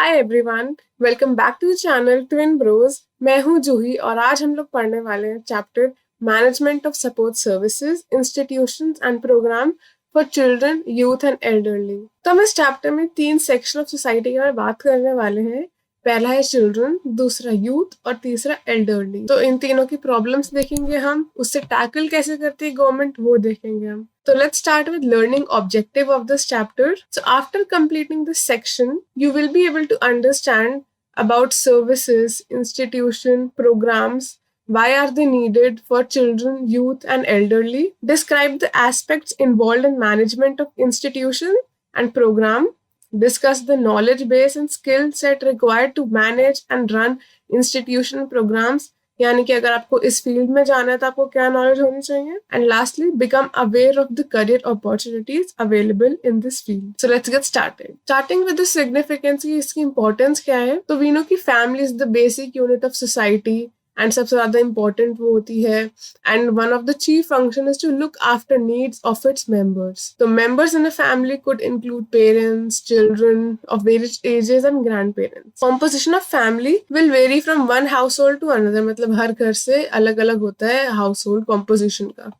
Hi everyone, welcome back to the channel twin bros. मैं हूं जूही और आज हम लोग पढ़ने वाले हैं chapter management of support services, institutions and programme for children, youth and elderly. तो हम इस चैप्टर में 3 सेक्शन ऑफ सोसाइटी के बारे में बात करने वाले हैं। पहला है चिल्ड्रन, दूसरा यूथ और तीसरा एल्डरली। तो इन तीनों की प्रॉब्लम्स देखेंगे हम, उससे टैकल कैसे करती है गवर्नमेंट वो देखेंगे हम। So let's start with learning objective of this chapter. So after completing this section, you will be able to understand about services, institution, programs, why are they needed for children, youth and elderly. Describe the aspects involved in management of institution and program. Discuss the knowledge base and skill set required to manage and run institutional programs. यानी कि अगर आपको इस field में जाना है तो आपको क्या नॉलेज होनी चाहिए। And lastly, become aware of the career opportunities available in this field. So let's get starting with the significance, इसकी इंपॉर्टेंस क्या है। तो वी नो कि family is the basic unit of society and सबसे ज्यादा important वो होती है। And one of the chief function is to look after needs of its members. तो members in a family could include parents, children of various edges and grandparents. Composition of family will vary from one household to another, मतलब हर घर से अलग अलग होता है house hold composition का।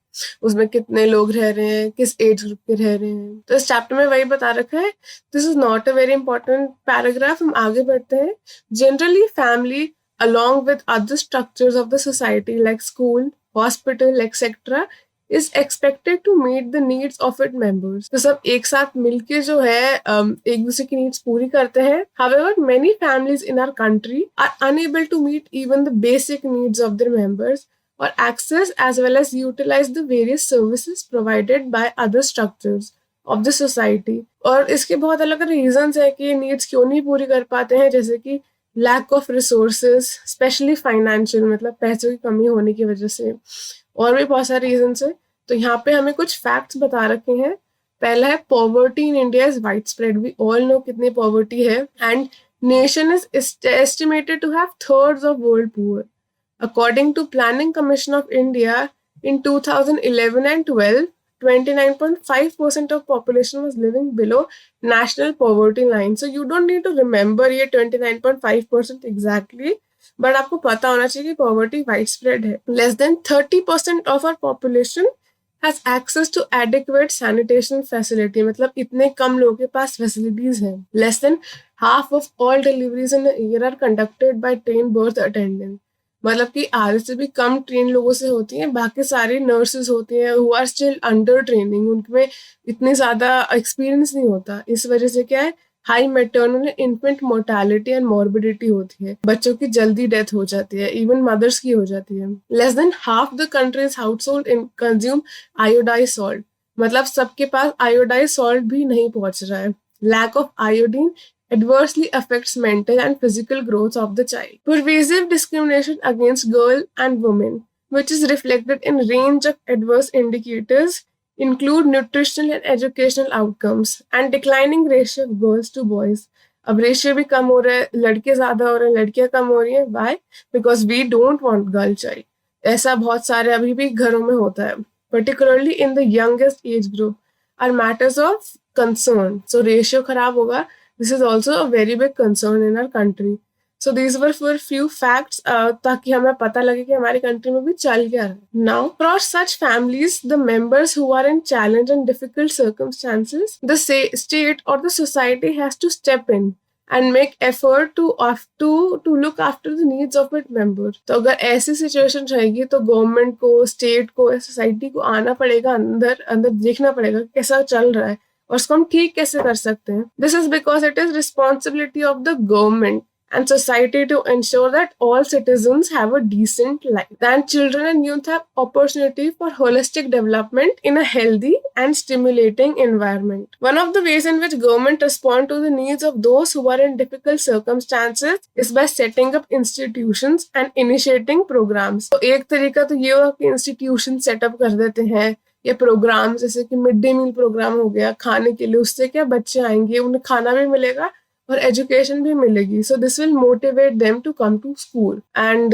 उसमें कितने लोग रह रहे हैं, किस एज ग्रुप के रह रहे हैं। तो इस चैप्टर में वही बता रखा है। This is not a very important paragraph. हम आगे बढ़ते हैं। Generally family along with other structures of the society like school, hospital, etc. is expected to meet the needs of its members. तो सब एक साथ मिलके जो है एक दूसरे की नीड्स पूरी करते हैं। However, many families in our country are unable to meet even the basic needs of their members or access as well as utilize the various services provided by other structures of the society. और इसके बहुत अलग reasons है कि needs क्यों नहीं पूरी कर पाते हैं, जैसे कि lack of resources, specially financial, मतलब पैसों की कमी होने की वजह से, और भी बहुत सारे रीजंस है। तो यहाँ पे हमें कुछ फैक्ट्स बता रखे हैं। पहला है poverty in India is widespread. We all know कितनी पॉवर्टी है। And nation is estimated to have thirds of world poor. According to planning commission of India in 2011 and 12, 29.5% of population was living below national poverty line. So you don't need to remember ये 29.5% exactly, but आपको पता होना चाहिए कि poverty widespread है। Less than 30% of our population has access to adequate sanitation facility, मतलब इतने कम लोगों के पास facilities हैं। Less than half of all deliveries in a year are conducted by trained birth attendants, मतलब कि आधे से भी कम ट्रेन लोगों से होती हैं। बाकी सारी नर्सेज होती हैं who are still under training, उनमें इतनी ज्यादा एक्सपीरियंस नहीं होता। इस वजह से क्या है, high maternal infant mortality and morbidity होती है, बच्चों की जल्दी डेथ हो जाती है, इवन मदर्स की हो जाती है। Less than half the countries house hold consume iodise salt, मतलब सबके पास आयोडाइज सॉल्ट भी नहीं पहुंच रहा है। Lack of iodine adversely affects mental and physical growth of the child. Pervasive discrimination against girls and women, which is reflected in range of adverse indicators, include nutritional and educational outcomes and declining ratio of girls to boys. अब ratio भी कम हो रहा है, लड़के ज्यादा हो रहे हैं, लड़कियां कम हो रही हैं। Why? Because we don't want girl child. ऐसा बहुत सारे अभी भी घरों में होता है, particularly in the youngest age group, are matters of concern. So ratio खराब होगा, this is also a very big concern in our country. So these were for few facts ताकि हमें पता लगे कि हमारी कंट्री में भी चल क्या रहा है। Now, for such families, the members who are in challenge and difficult circumstances, the state or the society has to step in and make effort to look after the needs of its members. तो अगर ऐसी situation रहेगी तो government को, state को, society को आना पड़ेगा, अंदर देखना पड़ेगा कैसा चल रहा है और उसको हम ठीक कैसे कर सकते हैं। This is because it is responsibility of the government and society to ensure that all citizens have a decent life. Then children and youth have opportunity for holistic development in a healthy and stimulating environment. One of the ways in which government respond to the needs of those who are in difficult circumstances is by setting up institutions and initiating programs. तो एक तरीका तो ये हुआ कि institution setup कर देते हैं, ये प्रोग्राम जैसे कि मिड डे मील प्रोग्राम हो गया खाने के लिए, उससे क्या बच्चे आएंगे, उन्हें खाना भी मिलेगा और एजुकेशन भी मिलेगी। So this will motivate them to come to school. And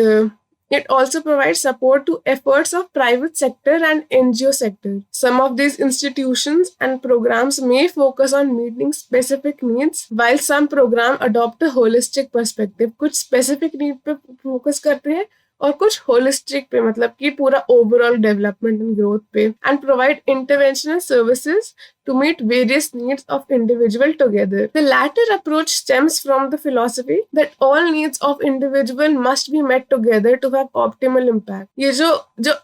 It also provides support to efforts of private sector and NGO sector. Some of these institutions and programs may focus on meeting specific needs, while some program adopt a holistic perspective. कुछ specific need पे focus करते हैं और कुछ holistic पे, मतलब कि पूरा ओवरऑल डेवलपमेंट एंड ग्रोथ पे, and provide interventional services to meet various needs of individual together. The latter approach stems from the philosophy that all needs of individual must be met together to have optimal impact. ये जो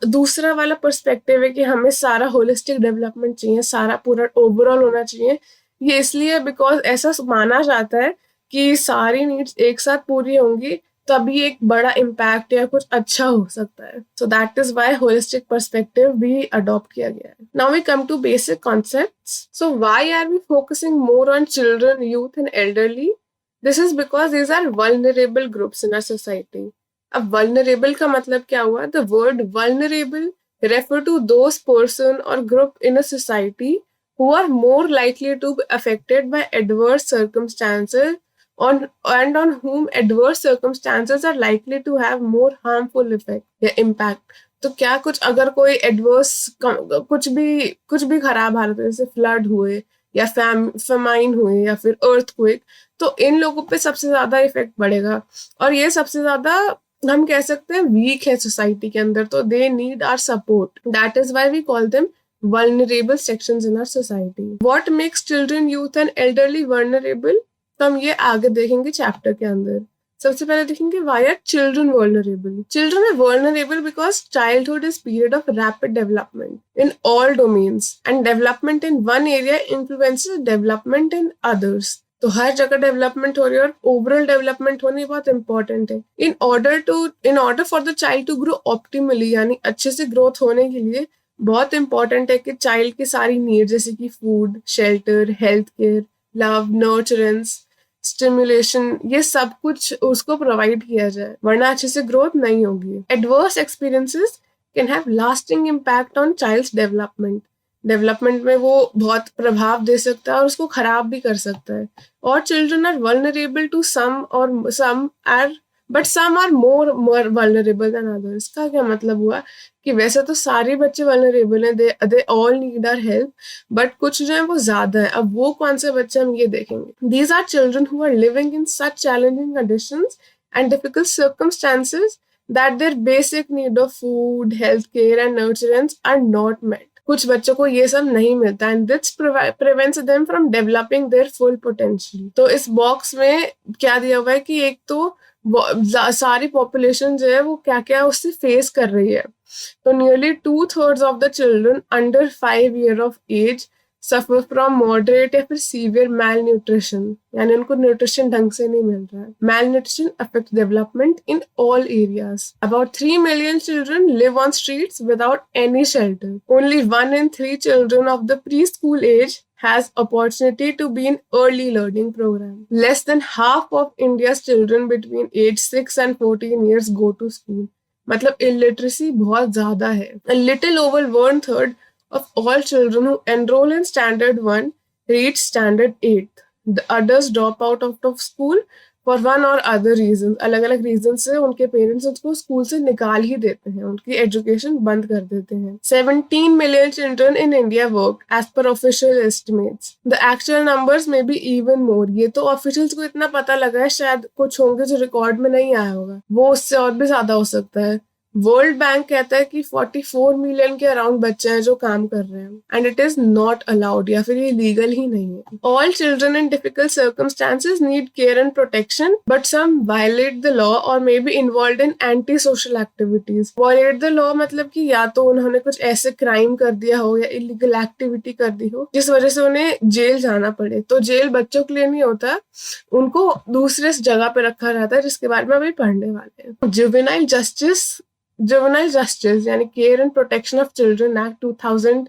दूसरा वाला perspective है कि हमें सारा holistic development चाहिए, सारा पूरा ओवरऑल होना चाहिए, ये इसलिए बिकॉज ऐसा माना जाता है कि सारी नीड्स एक साथ पूरी होंगी तभी एक बड़ा इम्पैक्ट या कुछ अच्छा हो सकता है. So that is why holistic perspective भी अडॉप्ट किया गया है. Now we come to basic concepts. So why are we focusing more on children, youth and elderly? This is because these are vulnerable groups in our society. अब vulnerable का मतलब क्या हुआ? The word vulnerable refer to those person or group in a society who are more likely to be affected by adverse circumstances on whom adverse circumstances are likely to have more harmful effect या impact. तो क्या कुछ अगर कोई adverse कुछ भी खराब हालत है, जैसे फ्लड हुए या फेमाइन हुए या फिर अर्थक्वेक, तो इन लोगों पे सबसे ज्यादा इफेक्ट पड़ेगा और ये सबसे ज्यादा हम कह सकते हैं वीक है सोसाइटी के अंदर, तो they need our support. That is why we call them vulnerable sections in our society. What makes children, youth and elderly vulnerable? तो हम ये आगे देखेंगे चैप्टर के अंदर. सबसे पहले देखेंगे why are children vulnerable? Children are vulnerable because childhood is period of rapid development in all domains and development in one area influences development in others. तो हर जगह डेवलपमेंट हो रही है और ओवरऑल डेवलपमेंट होनी बहुत इंपॉर्टेंट है. In order for the child to grow optimally, यानी अच्छे से ग्रोथ होने के लिए बहुत इंपॉर्टेंट है कि चाइल्ड की सारी नीड जैसे कि food, shelter, health care, love, nurturance, stimulation, ये सब कुछ उसको प्रोवाइड किया जाए, वरना अच्छे से ग्रोथ नहीं होगी. Adverse experiences can have lasting impact on child's development में वो बहुत प्रभाव दे सकता है और उसको खराब भी कर सकता है. और children are vulnerable to some are more vulnerable than others. का क्या मतलब हुआ कि वैसे तो सारे बच्चे वल्नरेबल हैं, they all need our help, but कुछ जो है वो ज्यादा है. अब वो कौन से बच्चे हम ये देखेंगे. These are children who are living in such challenging conditions and difficult circumstances that their basic need of food, health care and nurturance are not met. कुछ बच्चों को ये सब नहीं मिलता and this prevents them from developing their full potential. तो इस box में क्या दिया हुआ है कि एक तो सारी पॉपुलेशन जो है वो क्या क्या उससे फेस कर रही है. तो nearly 2/3 of the children under 5 years of age suffer from moderate या फिर severe malnutrition, यानी उनको न्यूट्रिशन ढंग से नहीं मिल रहा है. Malnutrition affects development in all areas. About 3 million children live on streets without any shelter. Only 1 in 3 children of the preschool age has opportunity to be in early learning program. Less than half of India's children between age 6 and 14 years go to school. मतलब illiteracy बहुत ज्यादा है. A little over 1/3 of all children who enroll in standard 1 reach standard 8. The others drop out of school for one or other reasons. अलग अलग reason से उनके parents उसको school से निकाल ही देते हैं, उनकी एजुकेशन बंद कर देते हैं. 17 million children in India work as per official estimates. The actual numbers may be even more. ये तो ऑफिशियल्स को इतना पता लगा है, शायद कुछ होंगे जो रिकॉर्ड में नहीं आया होगा, वो उससे और भी ज्यादा हो सकता है. वर्ल्ड बैंक कहता है कि 44 मिलियन के अराउंड बच्चे हैं जो काम कर रहे हैं and it is not allowed, या फिर ये लीगल ही नहीं है. All children in difficult circumstances need care and protection but some violate the law और may be involved in anti social activities. Violate the law मतलब कि या तो उन्होंने कुछ ऐसे क्राइम कर दिया हो या इलीगल एक्टिविटी कर दी हो जिस वजह से उन्हें जेल जाना पड़े. तो जेल बच्चों के लिए नहीं होता, उनको दूसरे जगह पे रखा रहता है, जिसके बारे में अभी पढ़ने वाले हैं. Juvenile Justice यानी Care and Protection of Children Act 2000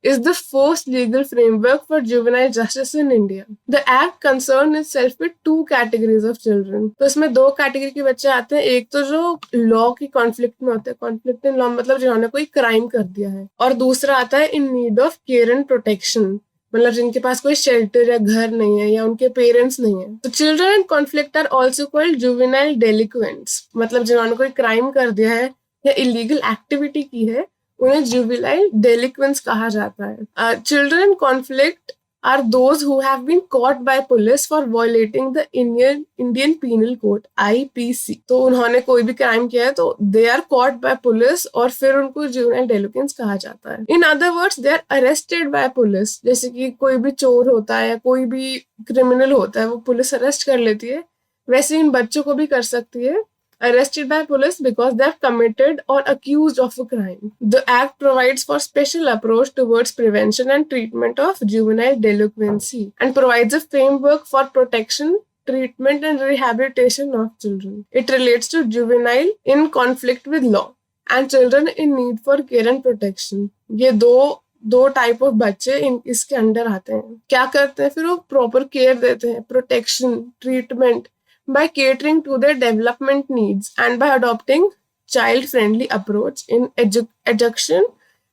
is the first legal framework for juvenile justice in India. The act concerns itself with 2 categories of children. तो इसमें 2 कैटेगरी के बच्चे आते हैं. एक तो जो लॉ की कॉन्फ्लिक्ट में होते हैं, कॉन्फ्लिक्ट इन लॉ मतलब जिन्होंने कोई क्राइम कर दिया है, और दूसरा आता है in need of care and protection, मतलब जिनके पास कोई शेल्टर या घर नहीं है या उनके पेरेंट्स नहीं है। तो children in conflict are also called juvenile delinquents, मतलब जिन्होंने कोई क्राइम कर दिया है या इलीगल एक्टिविटी की है उन्हें जुवेनाइल डेलिक्वेंट्स कहा जाता है। Children in conflict are those who have been caught by police for violating the Indian Penal Code IPC। तो उन्होंने कोई भी क्राइम किया है तो they are caught by police और फिर उनको juvenile delinquents कहा जाता है। In other words they are arrested by police। जैसे कि कोई भी चोर होता है या कोई भी क्रिमिनल होता है वो पुलिस अरेस्ट कर लेती है, वैसे इन बच्चों को भी कर सकती है, arrested by police because they have committed or accused of a crime. The Act provides for special approach towards prevention and treatment of juvenile delinquency and provides a framework for protection, treatment and rehabilitation of children. It relates to juvenile in conflict with law and children in need for care and protection. ये दो type of बच्चे इसके under आते हैं। क्या करते हैं फिर वो प्रॉपर केयर देते हैं, protection, treatment, by catering to their development needs and by adopting child-friendly approach in education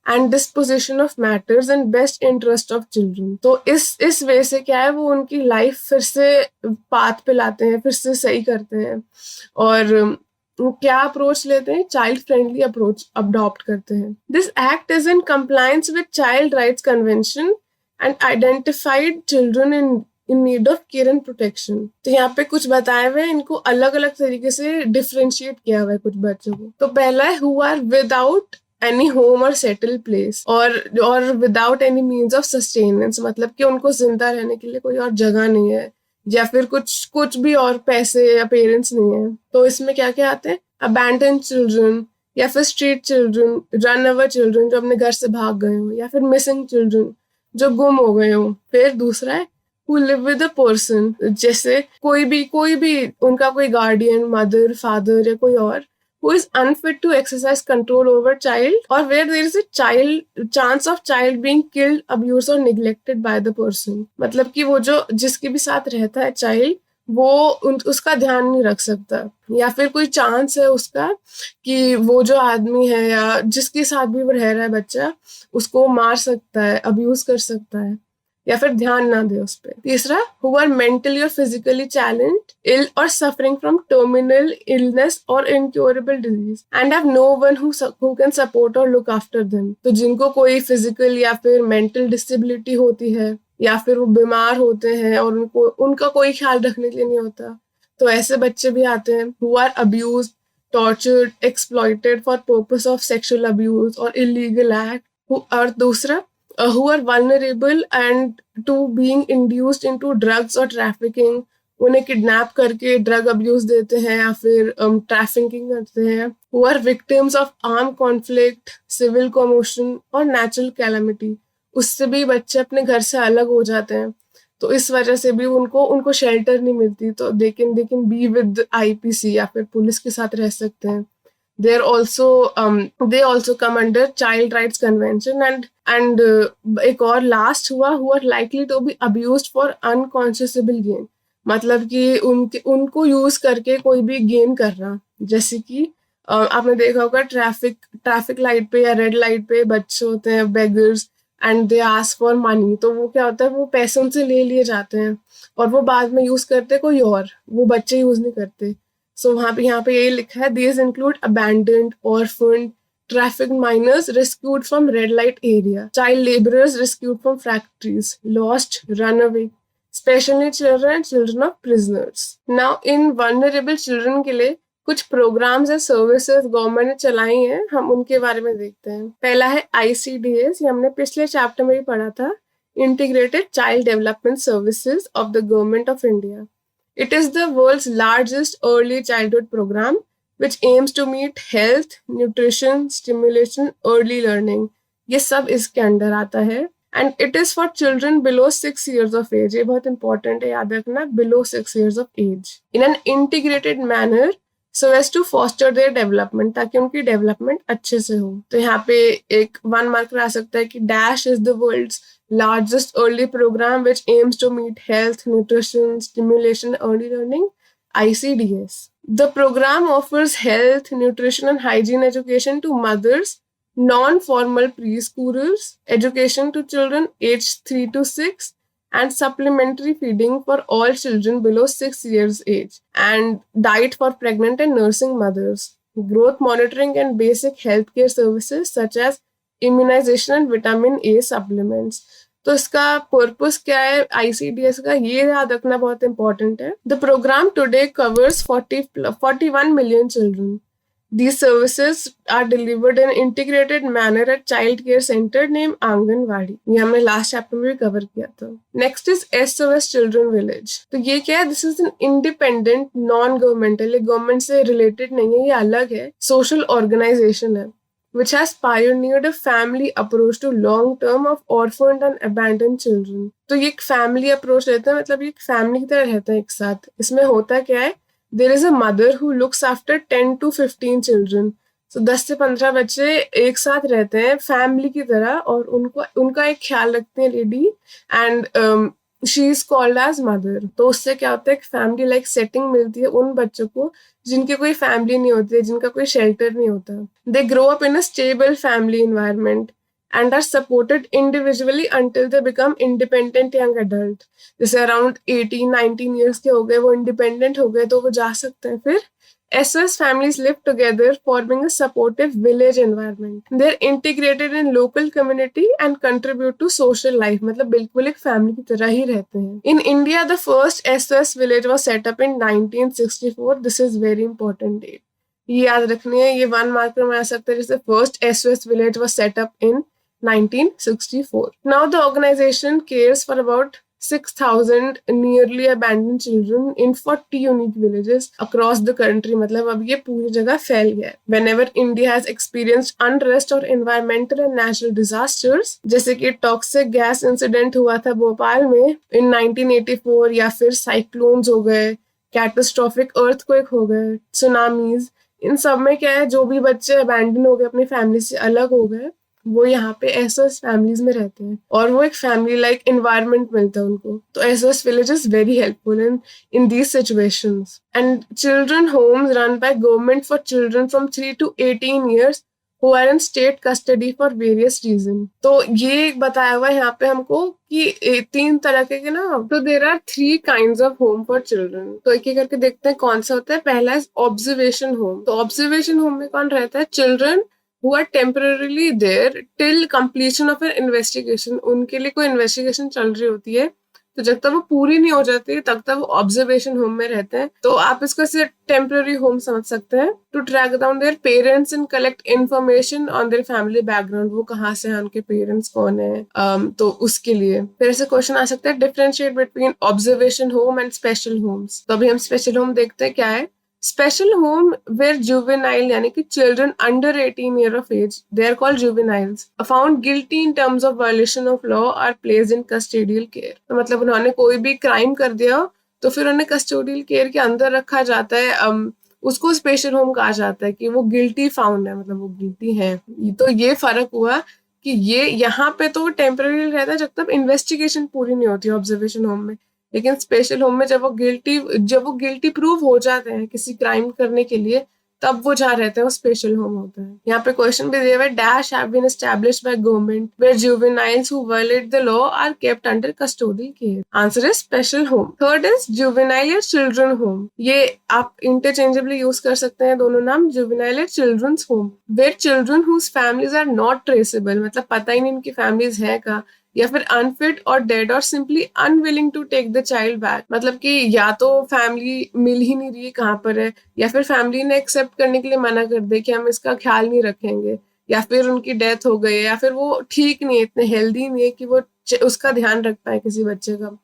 and disposition of matters in best interest of children। तो इस वे से क्या है वो उनकी लाइफ फिर से पाथ पे लाते हैं, फिर से सही करते हैं और क्या अप्रोच लेते हैं, चाइल्ड फ्रेंडली अप्रोच अडॉप्ट करते हैं। This act is in compliance with child rights convention and identified children in need of care and protection. तो यहाँ पे कुछ बताए हुए हैं, इनको अलग अलग तरीके से डिफ्रेंशिएट किया हुआ है कुछ बच्चों को। तो पहला है who are without any home और सेटल प्लेस और without any means of sustenance, मतलब कि उनको जिंदा रहने के लिए कोई और जगह नहीं है या फिर कुछ भी और पैसे या पेरेंट्स नहीं है। तो इसमें क्या क्या आते हैं, अबैंडन चिल्ड्रन या फिर street children, run away children जो अपने घर से भाग गए हो, या फिर मिसिंग चिल्ड्रन जो गुम हो गए हो। फिर दूसरा है who live with a person, जैसे कोई भी उनका कोई गार्डियन, मदर, फादर या कोई और who is unfit to exercise control over child or where there is a chance of child being killed, abused or neglected by the person। मतलब कि वो जो जिसके भी साथ रहता है चाइल्ड वो उसका ध्यान नहीं रख सकता, या फिर कोई चांस है उसका कि वो जो आदमी है या जिसके साथ भी वो रह रहा है बच्चा उसको मार सकता है, अब्यूज कर सकता है या फिर ध्यान ना दे उस पर। तीसरा, who are mentally or physically challenged, ill or suffering from terminal illness or incurable disease and have no one who can support or look after them। तो जिनको कोई फिजिकल या फिर मेंटल डिसेबिलिटी होती है या फिर वो बीमार होते हैं और उनका कोई ख्याल रखने के लिए नहीं होता, तो ऐसे बच्चे भी आते हैं। who are abused, tortured, exploited for purpose of sexual abuse or illegal act। और दूसरा, who are vulnerable and to being induced into drugs or trafficking, उन्हें किडनैप करके ड्रग अब्यूज देते हैं या फिर ट्रैफिकिंग करते हैं। who are victims of armed conflict, civil commotion और natural calamity, उससे भी बच्चे अपने घर से अलग हो जाते हैं तो इस वजह से भी उनको शेल्टर नहीं मिलती, तो they can be with IPC या फिर पुलिस के साथ रह सकते हैं। they also come under Child Rights Convention and एक और लास्ट हुआ who are likely to be abused for unconscionable gain, मतलब कि उनको यूज करके कोई भी गेन करना, जैसे कि आपने देखा होगा ट्रैफिक लाइट पे या रेड लाइट पे बच्चे होते हैं beggars and they ask for money, तो वो क्या होता है वो पैसे उनसे ले लिए जाते हैं और वो बाद में यूज करते कोई और, वो बच्चे यूज नहीं करते। सो यहाँ पे यही लिखा है, these include abandoned, orphaned, trafficked minors rescued from red light area, child laborers rescued from factories, lost, runaway, special needs children and children of prisoners। Now in vulnerable children के लिए कुछ प्रोग्राम्स या सर्विसेज गवर्नमेंट ने चलाई हैं, हम उनके बारे में देखते हैं। पहला है ICDS, ये हमने पिछले चैप्टर में भी पढ़ा था, integrated child development services of the government of India. It is the world's largest early childhood program which aims to meet health, nutrition, stimulation, early learning। ये सब इसके अंडर आता है and it is for children below 6 years of age। ये बहुत important है, याद रखना, below 6 years of age in an integrated manner so as to foster their development, ताकि उनकी डेवलपमेंट अच्छे से हो। तो यहाँ पे एक 1 मार्क आ सकता है कि dash is the world's largest early program which aims to meet health, nutrition, stimulation, early learning, ICDS। The program offers health, nutrition and hygiene education to mothers, non-formal preschoolers, education to children aged 3 to 6, and supplementary feeding for all children below 6 years age, and diet for pregnant and nursing mothers, growth monitoring and basic healthcare services such as immunization and vitamin A supplements. तो इसका purpose क्या है ICDS का, ये याद रखना बहुत important है. The programme today covers 41 million children. These services are delivered in an integrated manner at child care center named anganwadi. ये हमने लास्ट चैप्टर में भी कवर किया था. Next is SOS children village. तो ये क्या है? This is an independent non governmental, government से रिलेटेड नहीं है, ये अलग है, सोशल ऑर्गेनाइजेशन है which has pioneered a family approach to long term of orphaned and abandoned children. तो ये एक फैमिली अप्रोच रहता है, मतलब ये एक फैमिली की तरह रहता है एक साथ. इसमें होता क्या है? There is a mother who looks after 10 to 15 children. So 10 से 15 बच्चे एक साथ रहते हैं फैमिली की तरह और उनका एक ख्याल रखते हैं lady, and she is called as mother. तो उससे क्या होता है? एक फैमिली लाइक सेटिंग मिलती है उन बच्चों को जिनकी कोई फैमिली नहीं होती है, जिनका कोई शेल्टर नहीं होता. They grow up in a stable family environment and are supported individually until they become independent young adult. जैसे अराउंड 18-19 years के हो गए, वो इंडिपेंडेंट हो गए तो वो जा सकते हैं. फिर SOS families live together, forming a supportive village environment. They're integrated in local community and contribute to social life. मतलब बिल्कुल एक फैमिली की तरह ही रहते हैं. In India, the first SOS village was set up in 1964. This is very important date. ये याद रखनी है, ये 1 marker में आ सकता है. जैसे first SOS village was set up in 1964. Now the organization cares for about 6,000 nearly abandoned children in 40 unique villages across the country. मतलब अब ये पूरी जगह फैल गया है. Whenever India has experienced unrest or environmental and natural disasters, जैसे कि टॉक्सिक गैस इंसिडेंट हुआ था भोपाल में in 1984, या फिर साइक्लोन्स हो गए, कैटास्ट्रॉफिक अर्थक्वेक हो गए, सुनामीज, इन सब में क्या है? जो भी बच्चे अबैंडन हो गए, अपनी फैमिली से अलग हो गए, वो यहाँ पे एसओएस फैमिलीज में रहते हैं और वो एक फैमिली लाइक एनवायरनमेंट मिलता है उनको. तो SOS village is very helpful in these situations. And children homes run by government for children from 3 to 18 years who are in state custody for various reasons. तो ये बताया हुआ है यहाँ पे हमको कि 3 तरह के ना. तो there are 3 kinds of home for children. तो एक एक करके देखते हैं कौन सा होता है. पहला है ऑब्जर्वेशन होम. तो ऑब्जर्वेशन होम में कौन रहता है? Children who are temporarily there till completion of an investigation. उनके लिए कोई इन्वेस्टिगेशन चल रही होती है, तो जब तक वो पूरी नहीं हो जाती तब तक वो ऑब्जर्वेशन होम में रहते हैं. तो आप इसको ऐसे टेम्पररी होम समझ सकते हैं. To track down their parents and collect information on their family background. वो कहाँ से हैं, उनके पेरेंट्स कौन है, तो उसके लिए. फिर ऐसे क्वेश्चन आ सकता है differentiate between observation home and special homes. तो अभी हम स्पेशल होम देखते हैं क्या है. Special home where juvenile यानी कि children under 18 year of age, they are called juveniles, are found guilty in terms of violation of law are placed in custodial care. तो मतलब उन्होंने कोई भी क्राइम कर दिया तो फिर उन्हें कस्टोडियल केयर के अंदर रखा जाता है. उसको स्पेशल होम कहा जाता है कि वो गिल्टी फाउंड है, मतलब वो गिल्टी है. तो ये फर्क हुआ कि ये यहाँ पे तो टेम्पररी रहता है जब तक इन्वेस्टिगेशन पूरी नहीं होती ऑब्जर्वेशन होम में. लेकिन स्पेशल होम में जब वो गिल्टी प्रूव हो जाते हैं किसी क्राइम करने के लिए, तब वो जहाँ रहते हैं वो स्पेशल होम होता है. यहाँ पे क्वेश्चन भी दिया हुआ है. Dash have been established by government where juveniles who violate the law are kept under custodial care. Answer is special home. Third is juvenile या चिल्ड्रन होम. ये आप इंटरचेंजेबली यूज कर सकते हैं दोनों नाम, जुवेनाइल या childrens home, where children whose families are not traceable, मतलब पता ही नहीं इनकी फैमिलीज है का, या फिर अनफिट और डेड और simply unwilling to take the child back. मतलब कि या तो फैमिली मिल ही नहीं रही है कहाँ पर है, या फिर फैमिली ने एक्सेप्ट करने के लिए मना कर दे कि हम इसका ख्याल नहीं रखेंगे, या फिर उनकी डेथ हो गई है, या फिर वो ठीक नहीं है, इतने हेल्दी नहीं है कि वो उसका ध्यान रख पाए किसी बच्चे का.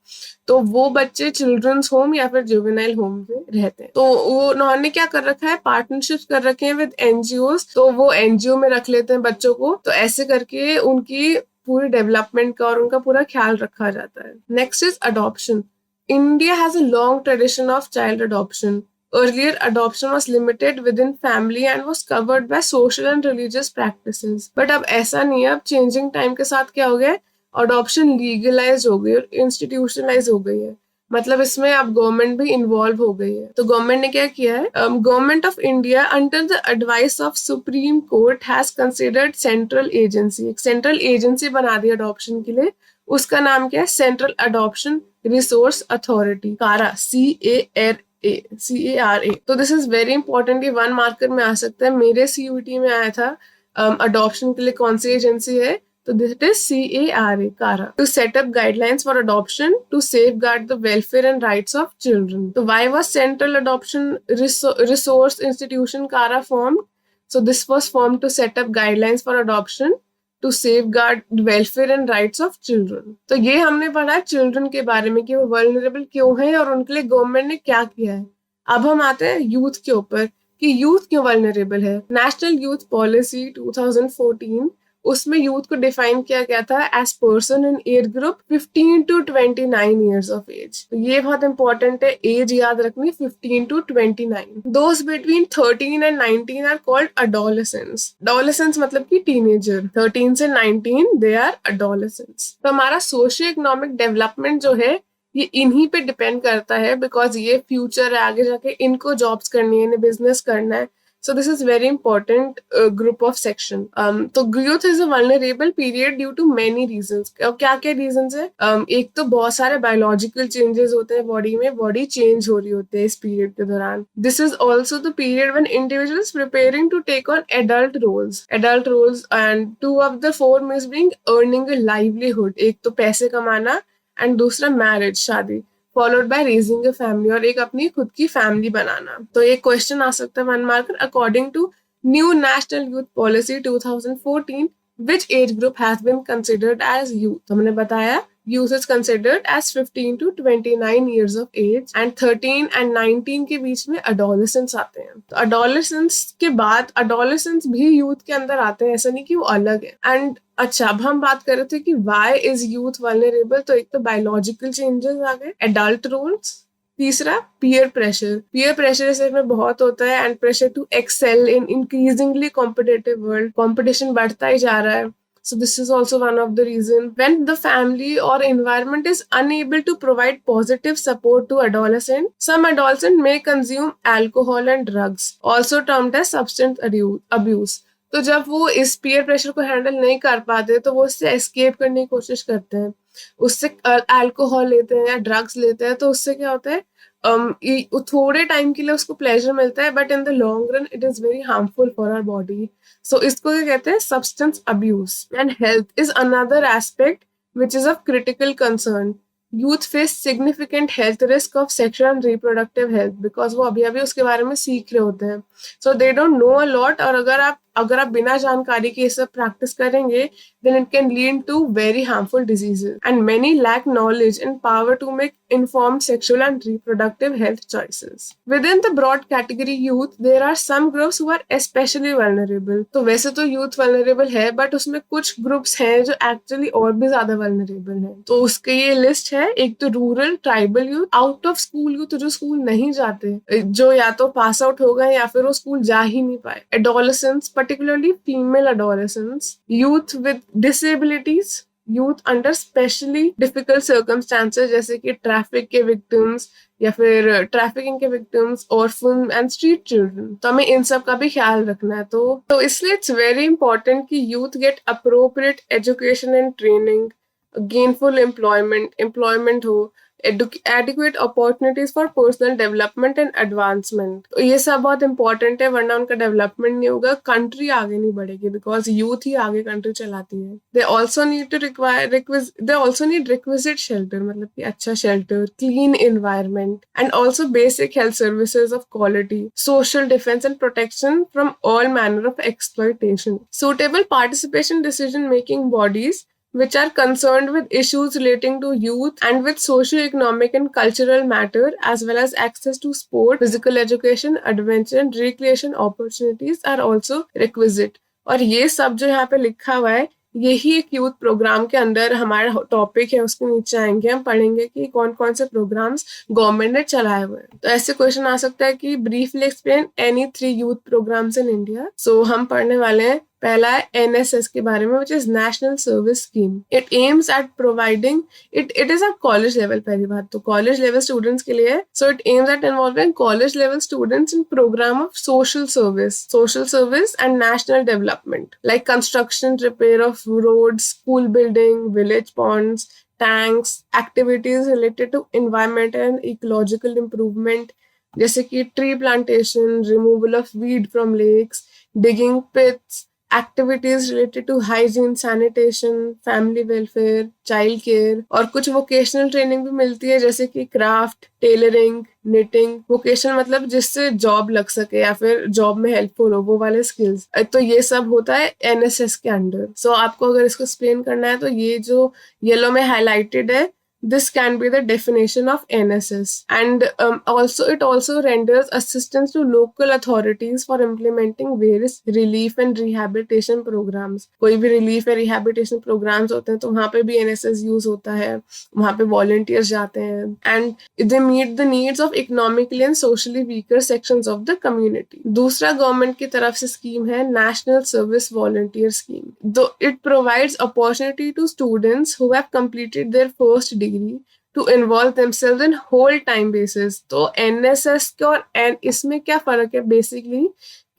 तो वो बच्चे चिल्ड्रंस होम या फिर जुवेनाइल होम में रहते हैं. तो वो उन्होंने क्या कर रखा है, पार्टनरशिप कर रखे हैं विद एनजीओज. तो वो एनजीओ में रख लेते हैं बच्चों को. तो ऐसे करके उनकी पूरी डेवलपमेंट का और उनका पूरा ख्याल रखा जाता है. Next is adoption. India has a long tradition of child adoption. Earlier, adoption was limited within family and was covered by social and religious practices. But अब ऐसा नहीं है. अब changing time के साथ क्या हो गया है, adoption legalized हो गई और institutionalized हो गई है. मतलब इसमें अब गवर्नमेंट भी इन्वॉल्व हो गई है। तो गवर्नमेंट ने क्या किया है, government of India under the advice of supreme court has considered central agency, एक सेंट्रल एजेंसी बना दी अडॉप्शन के लिए। उसका नाम क्या है, सेंट्रल अडॉप्शन रिसोर्स अथॉरिटी, कारा, CARA। तो दिस इज वेरी इंपॉर्टेंट, ये 1 मार्कर में आ सकता है। मेरे CUT में आया था अडॉप्शन के लिए कौन सी एजेंसी है, तो this it is CARA, CARA, to set up guidelines for adoption to safeguard the welfare and rights of children. So why was Central Adoption Resource Institution CARA formed? So this was formed to set up guidelines for adoption to safeguard welfare and rights of children. तो ये हमने पढ़ा children के बारे में कि वो vulnerable क्यों है और उनके लिए गवर्नमेंट ने क्या किया है। अब हम आते हैं यूथ के ऊपर कि यूथ क्यों वल्नरेबल है। नेशनल यूथ पॉलिसी 2014, उसमें यूथ को डिफाइन किया गया था as person in age group 15 to 29 years of age. तो ये बहुत इंपॉर्टेंट है, एज याद रखनी, 15 to 29। Those between 13 and 19 are called adolescence. Adolescence मतलब कि टीनेजर, 13 से 19 दे आर अडोलेसेंस। तो हमारा सोशियो इकोनॉमिक डेवलपमेंट जो है ये इन्हीं पे डिपेंड करता है, बिकॉज ये फ्यूचर है, आगे जाके इनको जॉब्स करनी है, इन्हें बिजनेस करना है। So this is very important group of section. तो youth is a vulnerable period due to many reasons. क्या क्या reasons है? एक तो बहुत सारे biological changes होते हैं body में, body change हो रही होती है इस period के दौरान. This is also the period when individuals preparing to take on adult roles, and 2 of the 4 is being earning a livelihood. एक तो पैसे कमाना and दूसरा marriage, शादी, followed by raising a family, और एक अपनी खुद की फैमिली बनाना। तो एक क्वेश्चन आ सकता है 1 marker, according to new national youth policy 2014 which age group has been considered as youth. हमने बताया youth is considered as 15 to 29 years of age, and 13 and 19 के बीच में अडोलेसेंस आते हैं। तो अडोलेसेंस के बाद अडोलेसेंस भी यूथ के अंदर आते हैं, ऐसा नहीं कि वो अलग है। एंड अच्छा, अब हम बात कर रहे थे कि वाई इज यूथ वल्नरेबल। तो एक तो बायोलॉजिकल चेंजेस आ गए, एडल्ट रोल्स, तीसरा पीयर प्रेशर इस में बहुत होता है, and pressure to excel in increasingly competitive world, competition बढ़ता ही जा रहा है। So this is also one of the reason. When the family or environment is unable to provide positive support to adolescent, some adolescent may consume alcohol and drugs, also termed as substance abuse. तो जब वो इस peer pressure को handle नहीं कर पाते तो वो इससे एस्केप करने की कोशिश करते हैं, उससे अल्कोहल लेते हैं या ड्रग्स लेते हैं। तो उससे क्या होता है, थोड़े टाइम के लिए उसको प्लेजर मिलता है, but in the long run it is very harmful for our body. So इसको क्या कहते हैं, substance abuse. And health is another aspect which is of critical concern. Youth face significant health risk of sexual and reproductive health, because वो अभी अभी उसके बारे में सीख रहे होते हैं। So they don't know a lot, और अगर आप बिना जानकारी के ये सब प्रैक्टिस करेंगे then it can lead to very harmful diseases, and many lack knowledge and power to make informed sexual and reproductive health choices. Within the broad category youth, there are some groups who are especially vulnerable. तो वैसे तो youth vulnerable है, but उसमें कुछ groups हैं जो actually और भी ज्यादा vulnerable हैं। तो उसके ये लिस्ट है, एक तो rural tribal youth, out of school youth जो स्कूल नहीं जाते, जो या तो पास आउट हो गए या फिर वो स्कूल जा ही नहीं पाए, adolescents, particularly female adolescents, youth with disabilities, youth under specially difficult circumstances जैसे कि ट्रैफिक के विक्टिम्स या फिर ट्रैफिकिंग के victims, orphan and street children। तो हमें इन सब का भी ख्याल रखना है। तो इसलिए इट्स वेरी इंपॉर्टेंट कि youth get appropriate education and training, gainful employment हो, adequate opportunities for personal development and advancement। तो ये सब बहुत इंपॉर्टेंट है, वरना उनका डेवलपमेंट नहीं होगा, कंट्री आगे नहीं बढ़ेगी, बिकॉज यूथ ही आगे कंट्री चलाती है। They also need requisite shelter, मतलब कि अच्छा shelter, clean environment, and also basic health services of quality, social defence and protection from all manner of exploitation, suitable participation decision making bodies which are concerned with issues relating to youth and with socio-economic and cultural matter, as well as access to sport, physical education, adventure and recreation opportunities are also requisite। और ये सब जो यहाँ पे लिखा हुआ है, यही एक यूथ प्रोग्राम के अंदर हमारा टॉपिक है। उसके नीचे आएंगे, हम पढ़ेंगे कि कौन कौन से प्रोग्राम्स गवर्नमेंट ने चलाए हुए हैं। तो ऐसे क्वेश्चन आ सकता है कि briefly explain any 3 youth programs in India. So हम पढ़ने वाले हैं पहला है एनएसएस के बारे में, which is national service scheme. It aims at providing it is at college level. पहली बात तो कॉलेज लेवल स्टूडेंट्स के लिए है. So it aims at involving college level students in programme of social service and national development, like construction, repair of roads, school building, village ponds, tanks, activities related to environment and ecological improvement, जैसे कि tree plantation, removal of weed from lakes, digging pits, activities related to hygiene, sanitation, family welfare, child care. और कुछ vocational training भी मिलती है, जैसे कि craft, tailoring, knitting. Vocational मतलब जिससे जॉब लग सके या फिर जॉब में हेल्पफुल हो, वो वाले स्किल्स. तो ये सब होता है एनएसएस के अंडर. सो आपको अगर इसको एक्सप्लेन करना है तो ये जो येलो में हाईलाइटेड है, this can be the definition of NSS. And it also renders assistance to local authorities for implementing various relief and rehabilitation programs. कोई भी relief या rehabilitation programs होते हैं तो वहाँ पे भी NSS use होता है, वहाँ पे volunteers जाते हैं. And they meet the needs of economically and socially weaker sections of the community. दूसरा गवर्नमेंट की तरफ से स्कीम है national service volunteer scheme. It provides opportunity to students who have completed their first degree to involve themselves in whole time basis. तो NSS के और इसमें क्या फर्क है बेसिकली,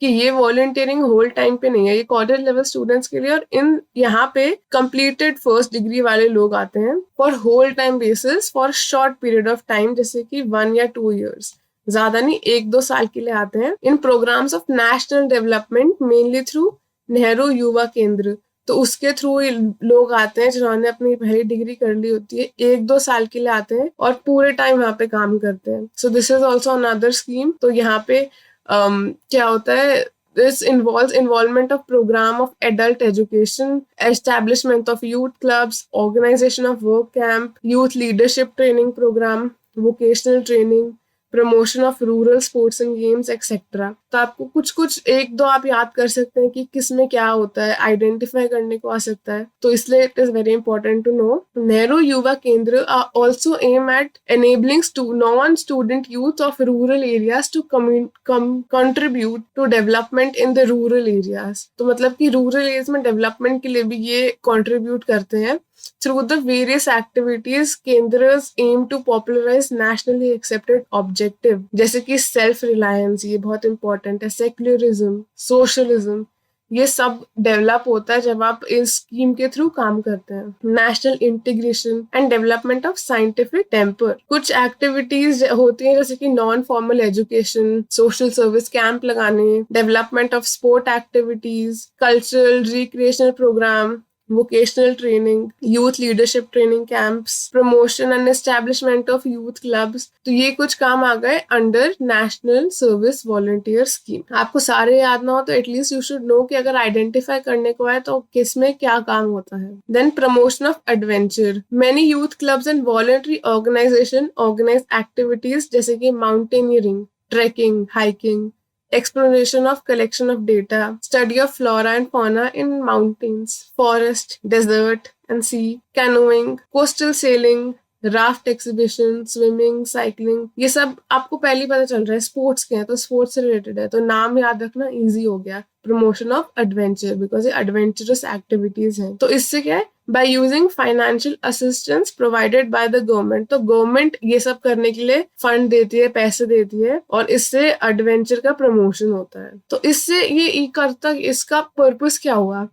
कि ये वॉलंटियरिंग होल टाइम पे नहीं है, ये कॉलेज लेवल स्टूडेंट्स के लिए. और यहाँ पे कंप्लीटेड फर्स्ट डिग्री वाले लोग आते हैं for whole time basis for short period of time, जैसे कि 1 या 2 years, ज्यादा नहीं, 1-2 साल के लिए आते हैं. In programs of national development mainly through Nehru Yuva Kendra. तो उसके थ्रू लोग आते हैं जिन्होंने अपनी पहली डिग्री कर ली होती है, 1-2 साल के लिए आते हैं और पूरे टाइम यहाँ पे काम करते हैं. So this is also another scheme. तो यहाँ पे क्या होता है, this involves involvement of program of adult education, establishment of youth clubs, organization of work camp, youth leadership training program, vocational training, promotion of rural sports and games etcetera. तो आपको कुछ 1-2 आप याद कर सकते हैं कि किसमें क्या होता है, आइडेंटिफाई करने को आ सकता है. तो इसलिए it is very important to know. Nehru Yuva Kendra are also aim at enabling non student youth of rural areas to contribute to development in the rural areas. तो मतलब कि रूरल एरियाज में डेवलपमेंट के लिए भी ये कंट्रीब्यूट करते हैं. Through the various activities, केंद्रस aim to popularize nationally accepted objective, जैसे कि self reliance, ये बहुत important है, secularism, socialism, ये सब डेवलप होता है जब आप इस स्कीम के थ्रू काम करते हैं. National integration and development of scientific temper. कुछ एक्टिविटीज होती हैं जैसे कि non formal education, social service camp लगाने, development of sport activities, cultural recreational program, vocational training, youth leadership training camps, promotion and establishment of youth clubs. तो ये कुछ काम आ गए under national service volunteer scheme. आपको सारे याद ना हो तो एटलीस्ट यू शुड नो कि अगर आइडेंटिफाई करने को है तो किसमें क्या काम होता है. Then promotion of adventure. Many youth clubs and voluntary organisation organise activities जैसे कि mountaineering, trekking, hiking, exploration of collection of data, study of flora and fauna in mountains, forest, desert and sea, canoeing, coastal sailing, raft exhibition, swimming, cycling. ये सब आपको पहले पता चल रहा है स्पोर्ट्स के हैं, तो स्पोर्ट्स से रिलेटेड है, तो नाम याद रखना इजी हो गया. प्रमोशन ऑफ एडवेंचर, बिकॉज ये एडवेंचरस एक्टिविटीज हैं. तो इससे क्या है, by using financial assistance provided by the government. तो गवर्नमेंट ये सब करने के लिए फंड देती है, पैसे देती है, और इससे एडवेंचर का प्रमोशन होता है. तो इससे ये करता, इसका पर्पस क्या हुआ,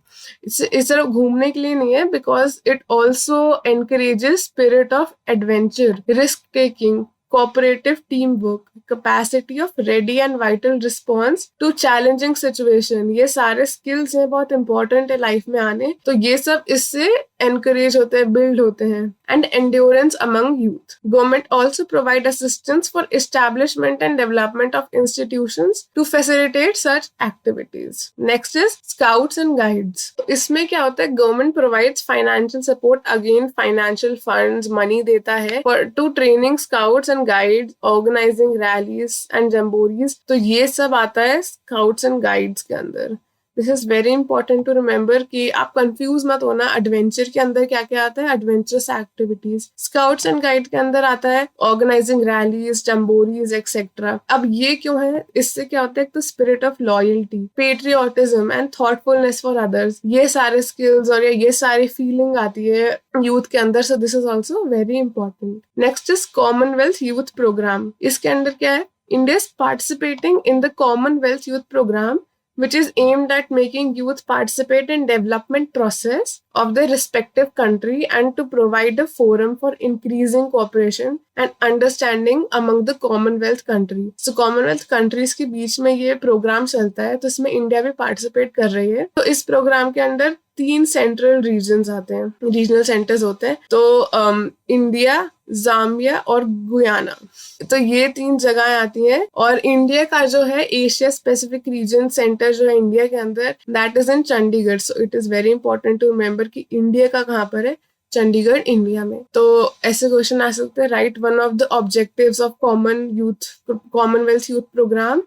इस तरफ घूमने के लिए नहीं है, because it also encourages spirit of adventure, risk taking, cooperative teamwork, capacity of ready and vital response to challenging situation. ये सारे skills हैं, बहुत important है लाइफ में आने. तो ये सब इससे encourage होते हैं, build होते हैं. And endurance among youth. Government also provide assistance for establishment and development of institutions to facilitate such activities. Next is scouts and guides. तो इसमें क्या होता है, government provides financial support, again financial funds, money देता है to training scouts and guides, organizing rallies and jamborees. तो ये सब आता है scouts and guides के अंदर. This is very important to remember कि आप कंफ्यूज मत होना। एडवेंचर के अंदर क्या क्या आता है, adventurous activities. Scouts and guide के अंदर आता है ऑर्गेनाइजिंग रैलीज, जम्बोरीज एक्सेट्रा। अब ये क्यों है, इससे क्या होता है, एक तो spirit of loyalty, patriotism and thoughtfulness for others, ये सारे स्किल्स और ये सारी फीलिंग आती है यूथ के अंदर। So this is also very important. Next is Commonwealth youth programme. इसके अंदर क्या है, India is participating in the Commonwealth Youth Program, which is aimed at making youth participate in development process of their respective country and to provide a forum for increasing cooperation and understanding among the Commonwealth countries. So Commonwealth countries के बीच में ये programme चलता है, तो इसमें India भी participate कर रही है। तो इस प्रोग्राम के अंदर 3 सेंट्रल रीजन्स आते हैं, रीजनल सेंटर्स होते हैं। तो इंडिया, जाम्बिया और गुयाना, तो ये 3 जगह आती हैं। और इंडिया का जो है एशिया स्पेसिफिक रीजन सेंटर जो है इंडिया के अंदर, that is in Chandigarh. So it is very important to remember कि इंडिया का कहाँ पर है, चंडीगढ़, इंडिया में। तो ऐसे क्वेश्चन आ सकते हैं, right one of the objectives of Commonwealth youth programme.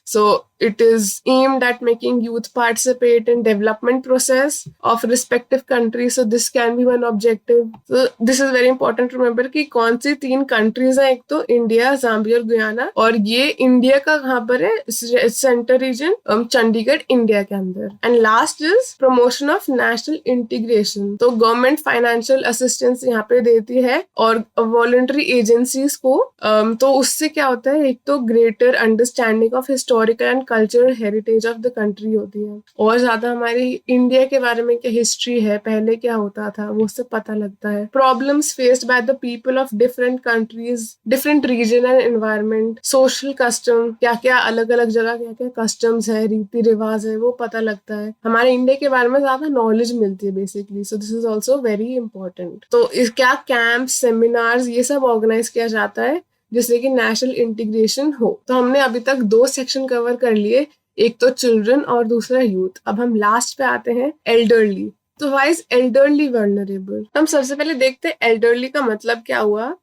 So it is aimed at making youth participate in development process of respective countries. So this can be one objective. So this is very important to remember कि कौन सी 3 countries हैं, एक तो India, Zambia और Guyana. और ये India का कहाँ पर है, सेंटर रीजन चंडीगढ़, इंडिया के अंदर। And last is promotion of national integration. तो गवर्नमेंट फाइनेंशियल असिस्टेंस यहाँ पे देती है और वॉलंटरी एजेंसीज को। तो उससे क्या होता है, एक तो greater understanding of historical and cultural heritage of the country होती है, और ज्यादा हमारी इंडिया के बारे में क्या हिस्ट्री है, पहले क्या होता था, वो सब पता लगता है। Problems faced by the people of different countries, different region and environment, social custom, क्या क्या अलग अलग जगह क्या क्या कस्टम्स है, रीति रिवाज है, वो पता लगता है। हमारे इंडिया के बारे में ज्यादा नॉलेज मिलती है basically. So this is also very important. तो क्या कैंप, सेमिनार्स, ये सब ऑर्गेनाइज किया जाता है जिससे कि नेशनल इंटीग्रेशन हो। तो हमने अभी तक 2 सेक्शन कवर कर लिए, एक तो चिल्ड्रन और दूसरा यूथ। अब हम लास्ट पे आते हैं, एल्डरली। तो व्हाई इज एल्डरली वल्नरेबल? हम सबसे पहले देखते हैं एल्डरली का मतलब क्या हुआ।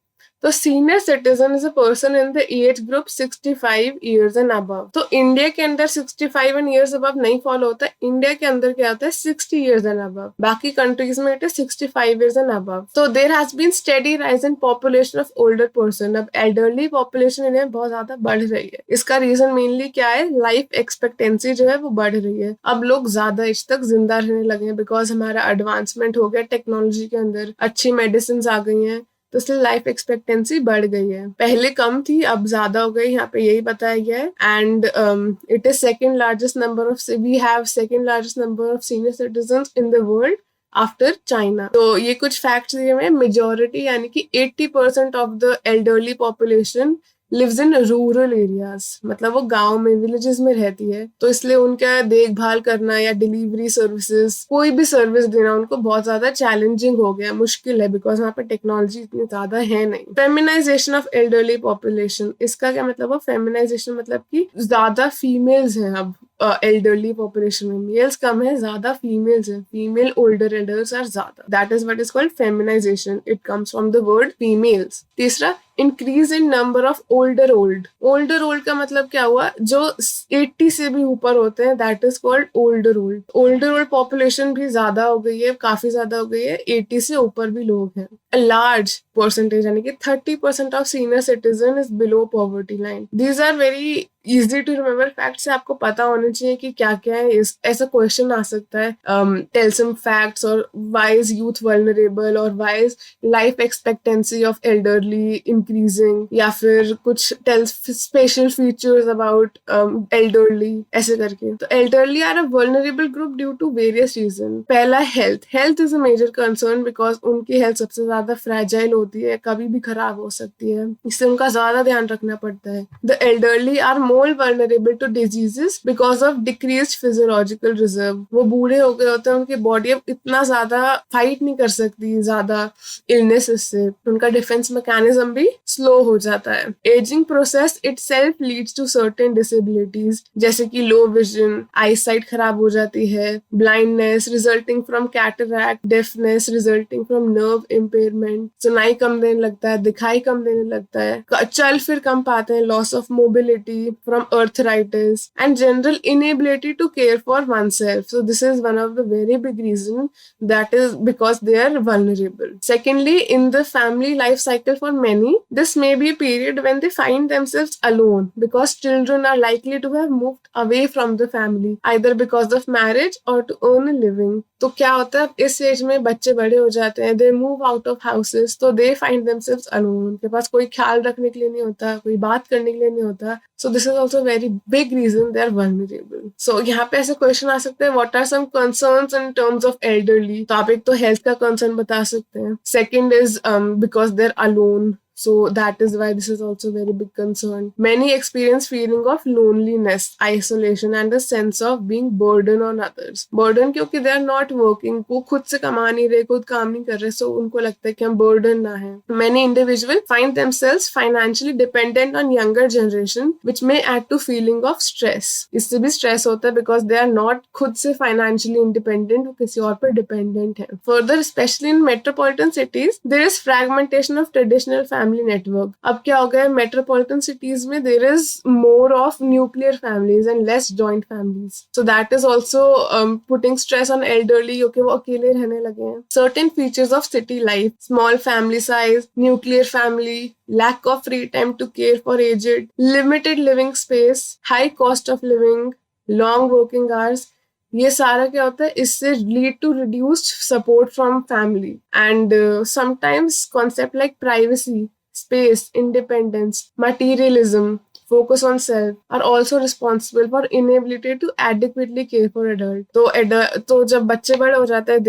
तो senior citizen is a person in the age group 65 years and above. तो इंडिया के अंदर 65 years अबव नहीं फॉलो होता है, इंडिया के अंदर क्या होता है 60 years एंड अबव। बाकी कंट्रीज में it is 65 years and above. तो there has been steady rise in population of older person. अब एल्डरली पॉपुलेशन इंडिया में बहुत ज्यादा बढ़ रही है। इसका रीजन मेनली क्या है, लाइफ एक्सपेक्टेंसी जो है वो बढ़ रही है। अब लोग ज्यादा एज तक जिंदा रहने लगे हैं बिकॉज हमारा एडवांसमेंट हो गया टेक्नोलॉजी के अंदर, अच्छी मेडिसिन आ गई हैं, तो इसलिए लाइफ एक्सपेक्टेंसी बढ़ गई है। पहले कम थी, अब ज्यादा हो गई, यहाँ पे यही बताया गया है। And it is second largest number of, we have second largest number of senior citizen in the world after China. तो ये कुछ फैक्ट्स दिए हुए, मेजोरिटी यानी कि 80% of the elderly population lives in rural areas, मतलब वो गांव में, विलेजेस में रहती है। तो इसलिए उनका देखभाल करना या डिलीवरी सर्विसेज, कोई भी सर्विस देना उनको बहुत ज्यादा चैलेंजिंग हो गया, मुश्किल है, बिकॉज वहाँ पे टेक्नोलॉजी इतनी ज्यादा है नहीं। फेमिनाइजेशन ऑफ एल्डरली पॉपुलेशन, इसका क्या मतलब है, फेमिनाइजेशन मतलब कि ज्यादा फीमेल्स हैं अब एल्डरली पॉपुलेशन में, मेल्स कम है, ज्यादा फीमेल्स है, फीमेल ओल्डर एल्डर्स आर ज्यादा, that is what is called feminization, it comes from the word females. तीसरा, increase in number of older old. Older old का मतलब क्या हुआ, जो 80 से भी ऊपर होते हैं, that is called older old. Older old population भी ज्यादा हो गई है, काफी ज्यादा हो गई है, 80 से ऊपर भी लोग हैं। अ लार्ज परसेंटेज यानी कि 30% of senior citizen is below poverty line. These are very easy to remember facts, आपको पता होना चाहिए कि क्या क्या है। ऐसा क्वेश्चन आ सकता है, टेल सम फैक्ट्स और व्हाई इज यूथ वल्नरेबल और why is life expectancy of elderly increasing, या फिर कुछ tell special features about elderly, ऐसे करके। तो elderly are a vulnerable group due to various reason. पहला, health. Health is a major concern because उनकी health सबसे ज्यादा फ्रैजाइल होती है, कभी भी खराब हो सकती है, इससे उनका ज्यादा ध्यान रखना पड़ता है। The elderly are more vulnerable to diseases because of decreased physiological reserve। वो बूढ़े हो गए होते हैं, उनकी बॉडी अब इतना ज्यादा फाइट नहीं कर सकती ज्यादा इलनेसेस से, उनका डिफेंस मैकेनिज्म भी स्लो हो जाता है। Ageing process itself leads to certain disabilities, जैसे कि लो विजन, आई साइट खराब हो जाती है, blindness resulting from cataract, deafness resulting from nerve impairment, सुनाई कम देने लगता है, दिखाई कम देने लगता है, चल फिर कम पाते हैं, loss of mobility, from arthritis, and general inability to care for oneself. So this is one of the very big reason, that is because they are vulnerable. Secondly, in the family life cycle for many, this may be a period when they find themselves alone because children are likely to have moved away from the family either because of marriage or to earn a living. तो क्या होता है, इस as में बच्चे बड़े हो जाते हैं, they move out of houses, तो दे फाइंड देमसेल्व्स अलोन. उनके पास कोई ख्याल रखने के लिए नहीं होता, कोई बात करने के लिए नहीं होता. So this is also very big reason they are vulnerable. So यहाँ पे ऐसे क्वेश्चन आ सकते हैं, what are some concerns in terms of elderly. तो आप एक तो हेल्थ का कंसर्न बता सकते हैं. Second is because they are alone. So that is why this is also very big concern. Many experience feeling of loneliness, isolation and a sense of being burden on others. Burden क्योंकि they are not working, वो खुद से कमा नहीं रहे, खुद काम नहीं कर रहे, so उनको लगता है कि हम burden ना है. Many individuals find themselves financially dependent on younger generation, which may add to feeling of stress. इससे भी stress होता है because they are not खुद से financially independent, वो किसी और पर dependent है. Further, especially in metropolitan cities, there is fragmentation of traditional family network. अब क्या हो गया, मेट्रोपॉलिटन सिटीज में there is more of nuclear families and less joint families. So that is also putting stress on elderly, क्योंकि वो अकेले रहने लगे हैं. Certain features of city life, small family size, nuclear family, lack of free time to care for aged, limited living space, high cost of living, long working hours, ये सारा क्या होता है, इससे lead to reduced support from family. And sometimes concept like privacy, space, independence, materialism, focus on self are also responsible for inability to adequately care for adult. तो जब बच्चे बड़े हो जाते हैं,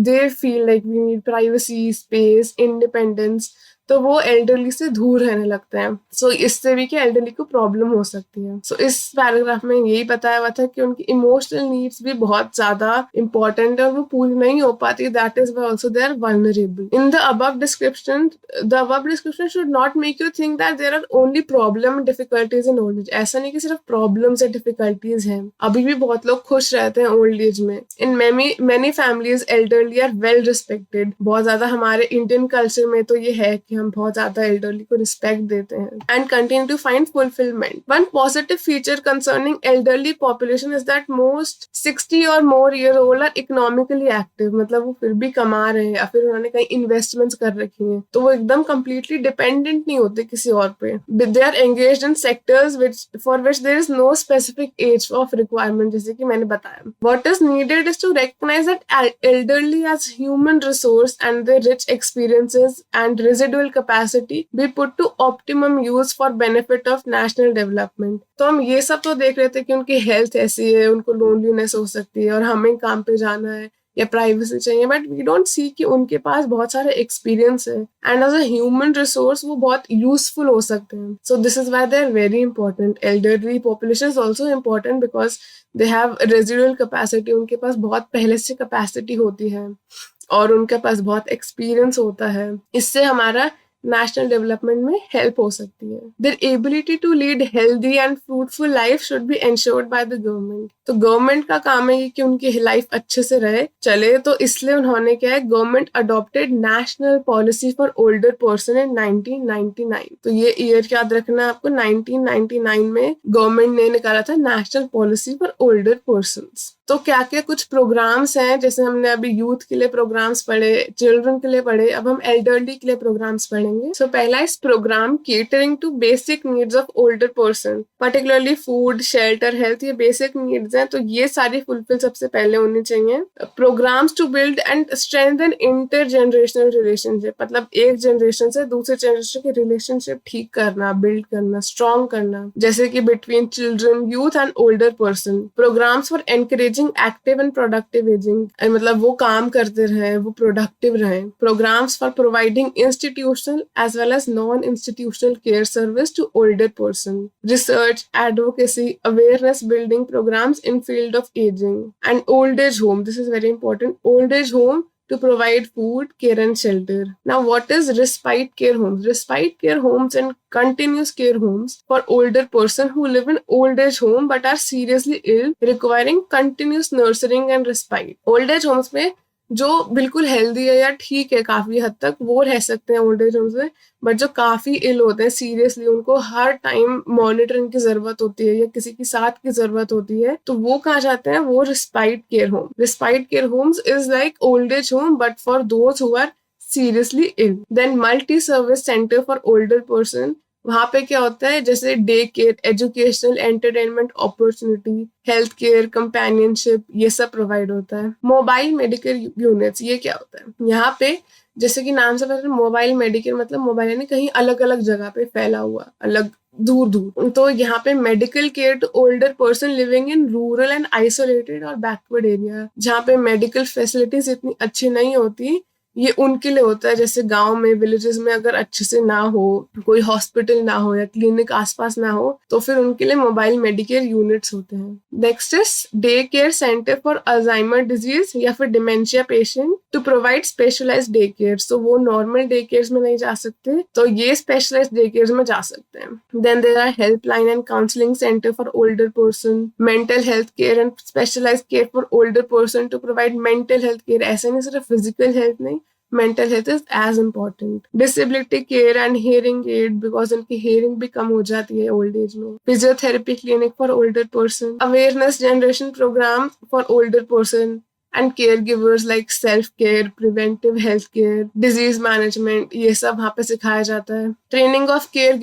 they feel like we need privacy, space, independence, तो वो elderly से दूर रहने लगते हैं. सो इससे भी क्या एल्डरली को प्रॉब्लम हो सकती है. सो इस पैराग्राफ में यही बताया हुआ था कि उनकी इमोशनल नीड्स भी बहुत ज्यादा इंपॉर्टेंट है और वो पूरी नहीं हो पाती. That is why also they are vulnerable. In the above description should not make you think that there are only problem difficulties in old age. ऐसा नहीं कि सिर्फ प्रॉब्लम्स या डिफिकल्टीज हैं. अभी भी बहुत लोग खुश रहते हैं ओल्ड एज में. In many families elderly are well respected. बहुत ज्यादा हमारे इंडियन कल्चर में तो ये है कि हम बहुत ज्यादा एल्डरली को रिस्पेक्ट देते हैं. And continue to find fulfilment. One positive feature concerning elderly population is that most 60 और more year old are economically active. मतलब वो फिर भी कमा रहे हैं या फिर उन्होंने कहीं इन्वेस्टमेंट्स कर रखी हैं, तो वो एकदम कंप्लीटली डिपेंडेंट नहीं होते किसी और पे. They are engaged in sectors for which there is no specific age of requirement, जैसे कि मैंने बताया. What is needed is to recognize that elderly as human resource and their rich experiences and residual capacity be put to optimum use for benefit of national development. तो हम ये सब तो देख रहे थे कि उनकी हेल्थ ऐसी है, उनको लोनलीनेस हो सकती है और हमें काम पे जाना है या प्राइवेसी चाहिए, बट वी डोंट सी कि उनके पास बहुत सारे एक्सपीरियंस है and as a human resource वो बहुत यूजफुल हो सकते हैं. So this is why they are very important. Elderly population is also important because they have residual capacity. उनके पास बहुत पहले से कैपेसिटी होती है और उनके पास बहुत एक्सपीरियंस होता है. इससे हमारा नेशनल डेवलपमेंट में हेल्प हो सकती है. Their ability to lead healthy and fruitful life should be ensured by the government. तो गवर्नमेंट का काम है कि उनकी लाइफ अच्छे से रहे चले, तो इसलिए उन्होंने क्या है, government adopted national policy for older person in 1999. तो ये ईयर याद रखना है आपको. 1999 में गवर्नमेंट ने निकाला था national policy for older persons. तो क्या क्या कुछ प्रोग्राम्स हैं, जैसे हमने अभी यूथ के लिए प्रोग्राम्स पढ़े, चिल्ड्रन के लिए पढ़े, अब हम एल्डरली के लिए प्रोग्राम्स पढ़ेंगे. सो पहला इस programme catering to basic needs of older person, particularly food, shelter, health. ये बेसिक नीड्स हैं, तो ये सारी फुलफिल सबसे पहले होनी चाहिए. Programmes to build and strengthen intergenerational relationship, मतलब एक जनरेशन से दूसरे जनरेशन के रिलेशनशिप ठीक करना, बिल्ड करना, स्ट्रॉन्ग करना, जैसे कि between children, youth and older person. Programmes for encouraging active and productive ageing, मतलब वो काम करते रहे, वो प्रोडक्टिव रहे. Programmes for providing institutional as well as non institutional care service to older person. Research, advocacy, awareness building programmes in field of aging. And old age home, this is very important. Old age home to provide food, care and shelter. Now what is respite care homes? Respite care homes and continuous care homes for older person who live in old age home but are seriously ill requiring continuous nurturing and respite. Old age homes में जो बिल्कुल healthy है या ठीक है काफी हद तक वो रह सकते हैं ओल्ड एज होम्स में, बट जो काफी इल होते हैं सीरियसली, उनको हर टाइम मॉनिटरिंग की जरूरत होती है या किसी की साथ की जरूरत होती है, तो वो कहाँ जाते हैं? वो respite care home. Respite care homes is like old age home but for those who are seriously ill. Then multi service centre for older person, वहां पे क्या होता है? जैसे day care, educational, entertainment opportunity, health care, companionship, ये सब provide होता है। मोबाइल मेडिकल यूनिट्स, ये क्या होता है? यहाँ पे जैसे कि नाम से पता है, मोबाइल मेडिकल मतलब मोबाइल यानी कहीं अलग अलग जगह पे फैला हुआ, अलग दूर दूर। तो यहाँ पे medical care to older person living in rural and isolated और बैकवर्ड एरिया, जहाँ पे मेडिकल फैसिलिटीज इतनी अच्छी नहीं होती, ये उनके लिए होता है। जैसे गांव में, विलेजेस में अगर अच्छे से ना हो, कोई हॉस्पिटल ना हो या क्लिनिक आसपास ना हो, तो फिर उनके लिए मोबाइल मेडिकेयर यूनिट्स होते हैं। Next is day care centre for Alzheimer disease या फिर dementia patient to provide specialised day care. तो वो नॉर्मल डे केयर में नहीं जा सकते, तो ये स्पेशलाइज्ड डे केयर में जा सकते हैं। Then there are helpline and counselling centre for older person, mental health care and specialised care for older person to provide mental health care. ऐसे नहीं सिर्फ फिजिकल हेल्थ नहीं, mental health is as important. Disability care and hearing aid, because उनकी hearing भी कम हो जाती है ओल्ड एज में। Physiotherapy clinic for older person, awareness generation programme for older person and care givers like self care, preventive health care, disease management, ये सब वहाँ पे सिखाया जाता है। ट्रेनिंग ऑफ केयर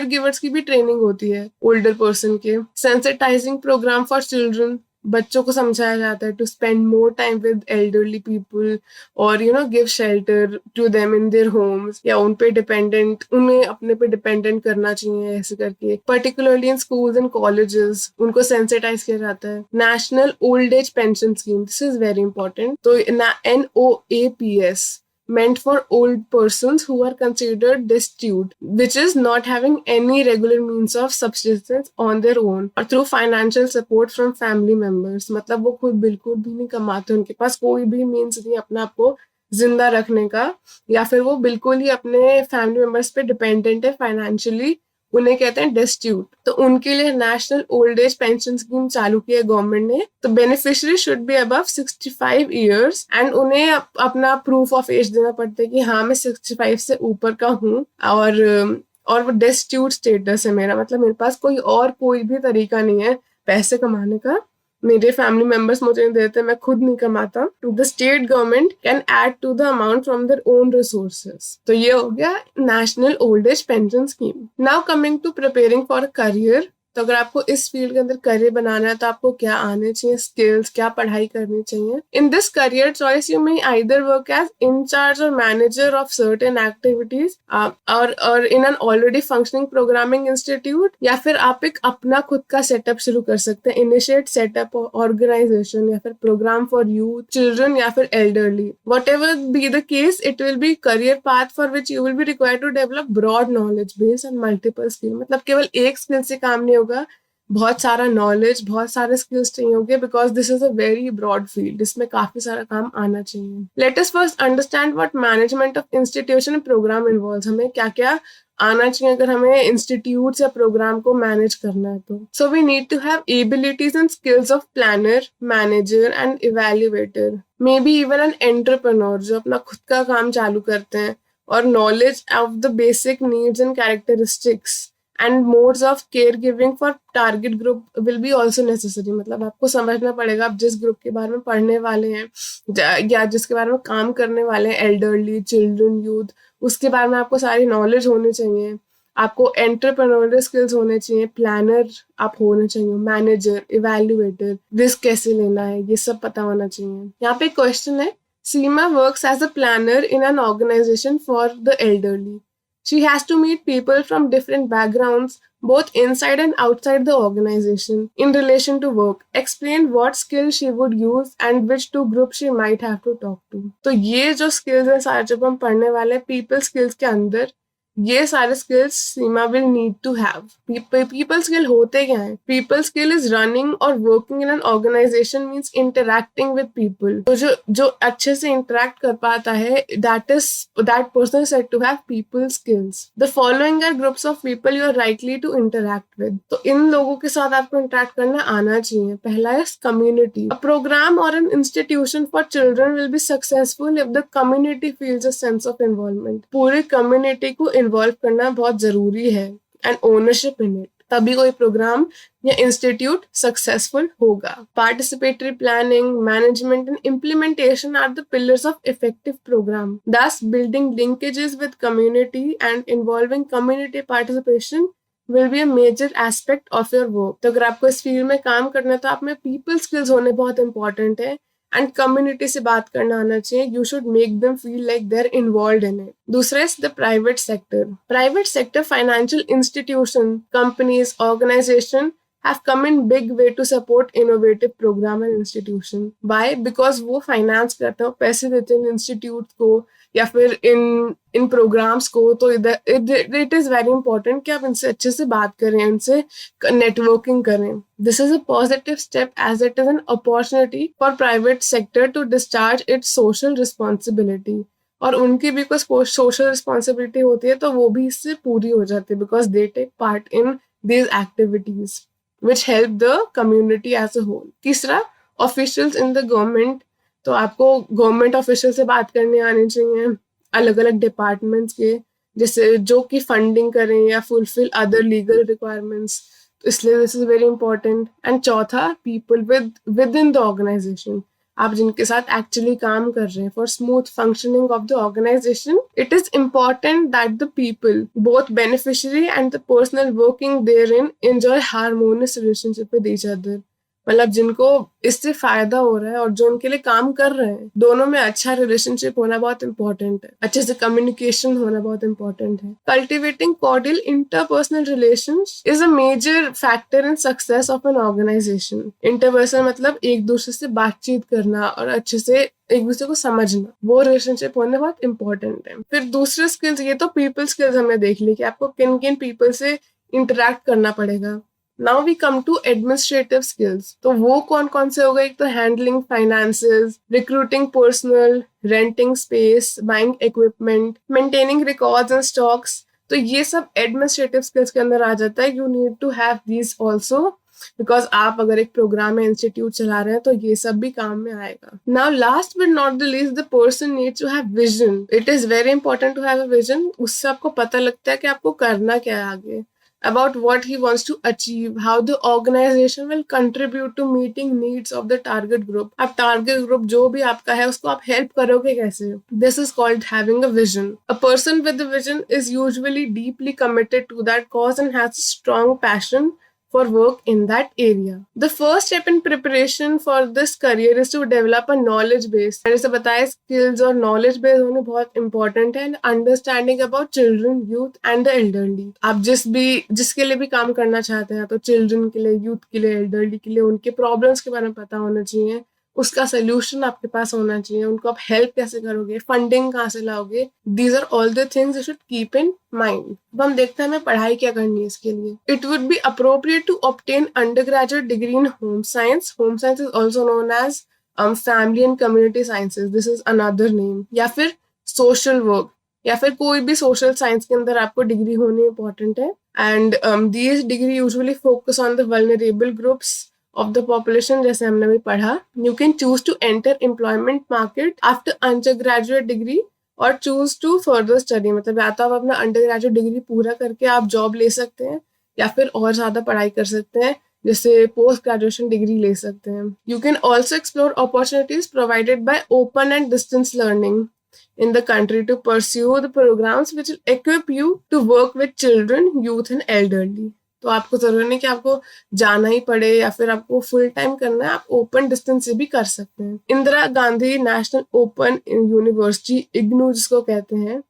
गिवर्स की भी ट्रेनिंग होती है ओल्डर पर्सन के। सेंसिटाइजिंग प्रोग्राम फॉर चिल्ड्रन, बच्चों को समझाया जाता है to spend more time with elderly people और give shelter to them in their homes, या उन पे डिपेंडेंट, उन्हें अपने पे डिपेंडेंट करना चाहिए, ऐसे करके। Particularly in schools and colleges उनको सेंसिटाइज किया जाता है। National old age pension scheme, this is very important. तो NOAPS meant for old persons who are considered destitute, which is not having any regular means of subsistence on their own, or through financial support from family members। मतलब वो खुद बिल्कुल भी नहीं कमाते, उनके पास कोई भी मीन्स नहीं अपने आप को जिंदा रखने का, या फिर वो बिल्कुल ही अपने फैमिली मेंबर्स पे डिपेंडेंट है फाइनेंशियली, उन्हें कहते हैं डेस्टिट्यूट। तो उनके लिए national old age pension scheme चालू की है गवर्नमेंट ने। तो beneficiary should be above 65 years and उन्हें अपना प्रूफ ऑफ एज देना पड़ता है कि हाँ मैं 65 से ऊपर का हूँ, और वो डेस्टिट्यूट स्टेटस है मेरा, मतलब मेरे पास कोई भी तरीका नहीं है पैसे कमाने का, मेरे फैमिली मेंबर्स मुझे नहीं देते, मैं खुद नहीं कमाता। The state government can add to the amount from their own resources. तो ये हो गया national old age pension scheme. Now coming to preparing for career, तो अगर आपको इस फील्ड के अंदर करियर बनाना है तो आपको क्या आने चाहिए, स्किल्स, क्या पढ़ाई करनी चाहिए। In this career choice you may either work as incharge और मैनेजर ऑफ सर्टेन एक्टिविटीज और in an already functioning programming institute, या फिर आप एक अपना खुद का सेटअप शुरू कर सकते हैं, इनिशिएट सेटअप ऑर्गेनाइजेशन या फिर प्रोग्राम फॉर यूथ, चिल्ड्रन या फिर elderly. Whatever be the case, it will be career path for which you will be required to develop broad knowledge base and multiple skill. मतलब केवल एक skill से काम नहीं होगा, बहुत सारा नॉलेज, बहुत सारे स्किल्स चाहिए होंगे, because this is a very broad field, इसमें काफी सारा काम आना चाहिए। Let us first understand what management of institution programme involves. हमें क्या क्या आना चाहिए अगर हमें इंस्टीट्यूट या प्रोग्राम को मैनेज करना है तो। So we need to have abilities and skills of planner, manager and evaluator, may be even an entrepreneur जो अपना खुद का काम चालू करते हैं, और knowledge of the basic needs and characteristics and modes of care giving for target group will be also necessary. मतलब आपको समझना पड़ेगा आप जिस ग्रुप के बारे में पढ़ने वाले हैं या जिसके बारे में काम करने वाले हैं, एल्डरली, चिल्ड्रन, यूथ, उसके बारे में आपको सारी नॉलेज होनी चाहिए। आपको एंटरप्रेन्योरियल स्किल्स होने चाहिए, प्लानर आप होने चाहिए, मैनेजर, इवेल्युएटर, रिस्क कैसे लेना है, ये सब पता होना चाहिए। यहाँ पे क्वेश्चन है, Seema works as a planner in an organization for the elderly. She has to meet people from different backgrounds, both inside and outside the organization, in relation to work. Explain what skills she would use and which two groups she might have to talk to. तो ये जो skills है सारे जब हम पढ़ने वाले हैं people skills के अंदर, ये सारे स्किल्स सीमा will need to have. People skill होते क्या है? पीपल स्किल इज रनिंग और working in an organisation means interacting with people. तो जो अच्छे से इंटरैक्ट कर पाता है, that person said to have people skills. The following are groups of people you are likely to interact with. तो इन लोगों के साथ आपको इंटरैक्ट करना आना चाहिए। पहला है कम्युनिटी। अ प्रोग्राम और an institution for children will be successful if the community feels a sense of involvement. पूरी कम्युनिटी को इन्वॉल्व करना बहुत जरूरी है एंड ओनरशिप इन इट, तभी कोई प्रोग्राम या इंस्टीट्यूट सक्सेसफुल होगा। Participatory planning, management and implementation are the pillars of effective programme. Thus, building linkages with community and involving community participation will be a major aspect of your work। तो अगर आपको इस field में काम करना है तो आप में पीपल स्किल्स होने बहुत इंपॉर्टेंट है एंड कम्युनिटी से बात करना आना चाहिए। You should make them feel like they are involved in it. दूसरा is the private sector. Private sector financial institution, companies, organization have come in big way to support innovative program and institution। Why? Because वो finance करते हैं, पैसे देते हैं institute को या फिर इन प्रोग्राम्स को। तो इट इज वेरी इंपॉर्टेंट कि आप इनसे अच्छे से बात करें, इनसे नेटवर्किंग करें। This is a positive step as it is an opportunity for private sector to discharge its social responsibility. और उनकी भी कोई सोशल रिस्पॉन्सिबिलिटी होती है तो वो भी इससे पूरी हो जाती है, because they take part in these activities which help the community as a whole। तीसरा, officials in the government। तो आपको गवर्नमेंट ऑफिशियल से बात करने आनी चाहिए, अलग अलग डिपार्टमेंट्स के, जैसे जो कि फंडिंग करें या फुलफिल अदर लीगल रिक्वायरमेंट्स। तो इसलिए this is very important. And चौथा, people within the organization. आप जिनके साथ एक्चुअली काम कर रहे हैं for smooth functioning of the organization, it is important that the people, both beneficiary and the personnel working therein, enjoy harmonious relationship with each other. मतलब जिनको इससे फायदा हो रहा है और जो उनके लिए काम कर रहे हैं, दोनों में अच्छा रिलेशनशिप होना बहुत इंपॉर्टेंट है, अच्छे से कम्युनिकेशन होना बहुत इंपॉर्टेंट है। Cultivating cordial interpersonal relations is a major factor in success of an organisation. Interpersonal मतलब एक दूसरे से बातचीत करना और अच्छे से एक दूसरे को समझना, वो रिलेशनशिप होने बहुत इंपॉर्टेंट है। फिर दूसरे स्किल्स, ये तो पीपल स्किल्स हमने देख ली कि आपको किन किन पीपल से इंटरेक्ट करना पड़ेगा। Now we come to administrative skills. तो वो कौन कौन से हो गए? एक तो handling finances, recruiting personal, renting space, buying equipment, maintaining records and stocks. तो ये सब एडमिनिस्ट्रेटिव स्किल्स के अंदर आ जाता है। You need to have these also, because आप अगर एक प्रोग्राम या इंस्टीट्यूट चला रहे हैं तो ये सब भी काम में आएगा। Now last but not the least, the person needs to have vision. It is very important to have a vision. उससे आपको पता लगता है कि आपको करना क्या है आगे, about what he wants to achieve, how the organization will contribute to meeting needs of the target group। अब target group जो भी आपका है उसको आप help करोगे कैसे? This is called having a vision। A person with a vision is usually deeply committed to that cause and has a strong passion for work in that area। The first step in preparation for this career is to develop a knowledge base। मैंने जैसे बताया, skills और knowledge base होने बहुत important है। and understanding about children, youth and the elderly। आप जिसके लिए भी काम करना चाहते हैं, तो children के लिए, youth के लिए, elderly के लिए, उनके problems के बारे में पता होना चाहिए, उसका सोल्यूशन आपके पास होना चाहिए, उनको आप हेल्प कैसे करोगे, फंडिंग कहाँ से लाओगे। These are all the things you should keep in mind. अब हम देखते हैं हमें पढ़ाई क्या करनी है इसके लिए। It would be appropriate to obtain undergraduate degree in home science. Home science is also known as family and community sciences, this is another name. या फिर सोशल वर्क, या फिर कोई भी सोशल साइंस के अंदर आपको डिग्री होनी इंपॉर्टेंट है। And these degree usually focus on the vulnerable groups of the population, जैसे हमने भी पढ़ा। You can choose to enter employment market after undergraduate degree or choose to further study। मतलब या तो आप अपना undergraduate डिग्री पूरा करके आप जॉब ले सकते हैं या फिर और ज्यादा पढ़ाई कर सकते हैं, जैसे पोस्ट ग्रेजुएशन डिग्री ले सकते हैं। You can also explore opportunities provided by open and distance learning in the country to pursue the programs which will equip you to work with children, youth and elderly। तो आपको जरूरी नहीं कि आपको जाना ही पड़े या फिर आपको फुल टाइम करना है, आप ओपन डिस्टेंस से भी कर सकते हैं। Indira Gandhi national open university, IGNOU जिसको कहते हैं,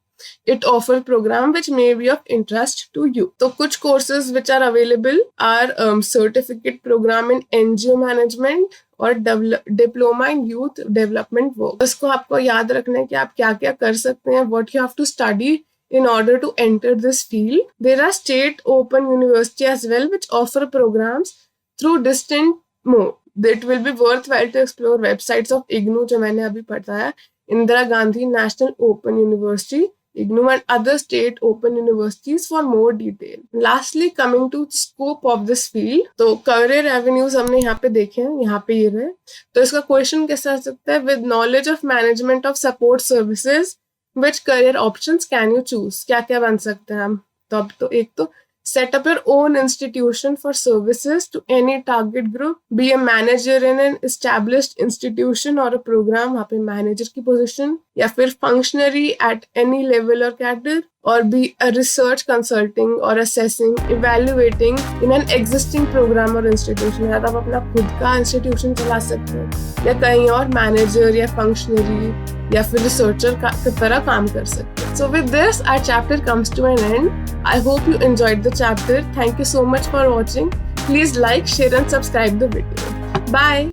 it offer program which may be of interest to you. तो कुछ courses which are available are certificate program in NGO management और diploma in youth development work. इसको आपको याद रखना है कि आप क्या क्या कर सकते हैं, what you have to study in order to enter this field. There are state open university as well which offer programs through distant mode. It will be worthwhile to explore websites of IGNOU जो मैंने अभी पढ़ा है, Indira Gandhi National Open University, IGNOU and other state open universities for more detail. Lastly, coming to scope of this field, तो career avenues हमने यहाँ पे देखे हैं, यहाँ पे ये रहे. तो इसका क्वेश्चन कैसा आ सकता है? With knowledge of management of support services, which career options can you choose? क्या क्या बन सकते हैं हम? तो अब तो एक तो set up your own institution for services to any target group, be a manager in an established institution or a program, वहाँ पे manager की position, या फिर functionary at any level or cadre, or be a research consulting or assessing, evaluating in an existing program or institution. या तो आप अपना खुद का institution चला सकते हैं या कहीं और manager या functionary या फिर researcher की तरह काम कर सकते हैं. So with this, our chapter comes to an end. I hope you enjoyed the chapter. Thank you so much for watching. Please like, share and subscribe the video. Bye.